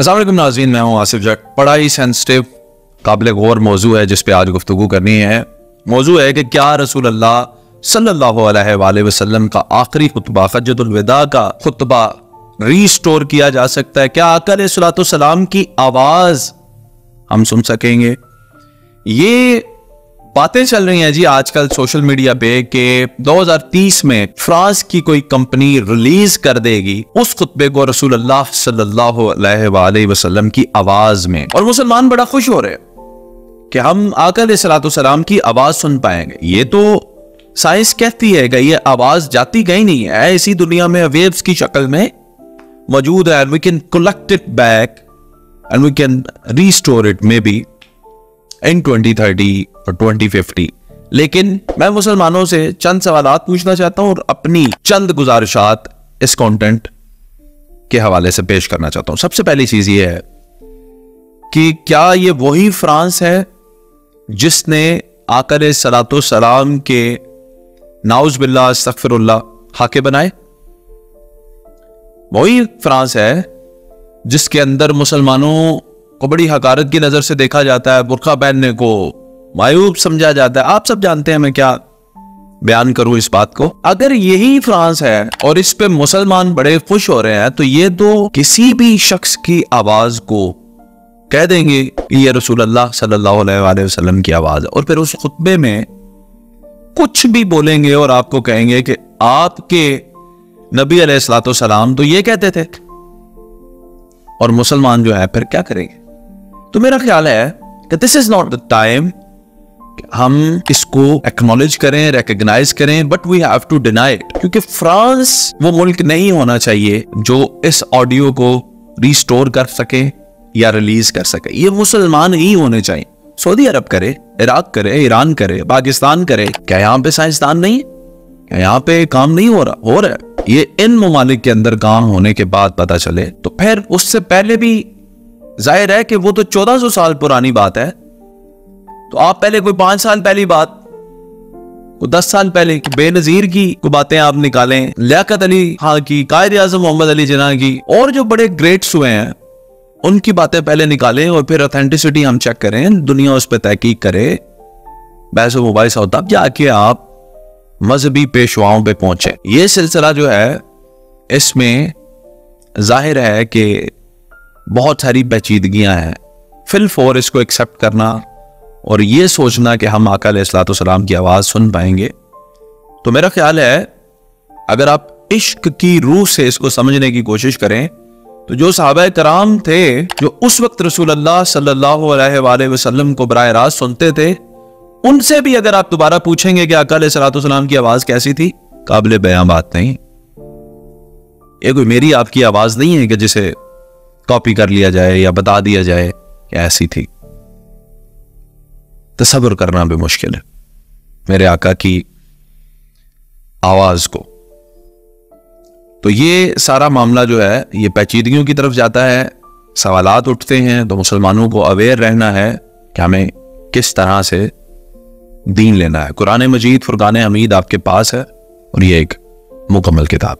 अस्सलाम वालेकुम नाज़रीन, मैं हूँ आसिफ जट। बड़ा ही सेंसिटिव काबिल गौर मौजू है जिस पे आज गुफ्तगू करनी है। मौजू है कि क्या रसूल अल्लाह सल्लल्लाहु अलैहि वसल्लम का आखिरी खुतबा हज्जतुल विदा का खुतबा रीस्टोर किया जा सकता है? क्या आका अलैहिस्सलातु वस्सलाम की आवाज हम सुन सकेंगे? ये बातें चल रही हैं जी आजकल सोशल मीडिया पे कि 2030 में फ्रांस की कोई कंपनी रिलीज कर देगी उस खुतबे को रसूलुल्लाह सल्लल्लाहु अलैहि वसल्लम की आवाज में, और मुसलमान बड़ा खुश हो रहे हैं कि हम आका अलैहिस्सलातु वस्सलाम की आवाज सुन पाएंगे। ये तो साइंस कहती है कि ये आवाज जाती कहीं नहीं है, इसी दुनिया में वेव्स की शक्ल में मौजूद है। We can collect it back and we can restore it maybe in 2030 और 2050। लेकिन मैं मुसलमानों से चंद सवालात पूछना चाहता हूं और अपनी चंद गुजारिशात इस कंटेंट के हवाले से पेश करना चाहता हूं। सबसे पहली चीज ये है कि क्या ये वही फ्रांस है जिसने आका अलैहिस्सलातु वस्सलाम के नाउज़ बिल्लाह अस्तगफिरुल्लाह हाके बनाए? वही फ्रांस है जिसके अंदर मुसलमानों को बड़ी हकारत की नजर से देखा जाता है, बुर्का पहनने को मायूब समझा जाता है। आप सब जानते हैं, मैं क्या बयान करूं इस बात को। अगर यही फ्रांस है और इस पे मुसलमान बड़े खुश हो रहे हैं, तो ये तो किसी भी शख्स की आवाज को कह देंगे कि ये रसूलुल्लाह सल्लल्लाहु अलैहि वसल्लम की आवाज है, और फिर उस खुतबे में कुछ भी बोलेंगे और आपको कहेंगे कि आपके नबी अलैहिस्सलातु वस्सलाम तो ये कहते थे, और मुसलमान जो है फिर क्या करेंगे? तो मेरा ख्याल है कि this is not the time हम इसको एक्नॉलेज करें, रिकॉग्नाइज करें, but we have to deny it, क्योंकि फ्रांस वो मुल्क नहीं होना चाहिए जो इस ऑडियो को रिस्टोर कर सके या रिलीज कर सके। ये मुसलमान ही होने चाहिए। सऊदी अरब करे, इराक करे, ईरान करे, पाकिस्तान करे। क्या यहाँ पे साइंसदान नहीं है? क्या यहाँ पे काम नहीं हो रहा है? ये इन ममालिक के अंदर काम होने के बाद पता चले, तो फिर उससे पहले भी जाहिर है कि वो तो 1400 साल पुरानी बात है। तो आप पहले कोई 5 साल पहली बात, कोई 10 साल पहले बेनजीर की कोई बातें आप निकालें, लियाकत अली खां की, कायद आज़म मोहम्मद अली जिन्ना की, और जो बड़े ग्रेट्स हुए हैं उनकी बातें पहले निकालें, और फिर ऑथेंटिसिटी हम चेक करें, दुनिया उस पर तहकीक करे, बहस व मुबाहिसा हो, तब जाके आप मजहबी पेशवाओं पे पहुंचे। ये सिलसिला जो है इसमें जाहिर है कि बहुत सारी पेचीदगियां हैं। फिलफौर इसको एक्सेप्ट करना और ये सोचना कि हम आका अलैहिस्सलातु वस्सलाम की आवाज सुन पाएंगे, तो मेरा ख्याल है अगर आप इश्क की रूह से इसको समझने की कोशिश करें, तो जो सहाबा कराम थे जो उस वक्त रसूलुल्लाह सल्लल्लाहु अलैहि वसल्लम को बराह रास्त सुनते थे, उनसे भी अगर आप दोबारा पूछेंगे कि आका अलैहिस्सलातु वस्सलाम की आवाज कैसी थी, काबिल बयां बात नहीं। ये कोई मेरी आपकी आवाज नहीं है कि जिसे कॉपी कर लिया जाए या बता दिया जाए कि ऐसी थी। तसव्वुर करना भी मुश्किल है मेरे आका की आवाज को। तो ये सारा मामला जो है ये पेचीदगियों की तरफ जाता है, सवालात उठते हैं। तो मुसलमानों को अवेयर रहना है कि हमें किस तरह से दीन लेना है। कुरान मजीद फुरकान हमीद आपके पास है और ये एक मुकम्मल किताब है।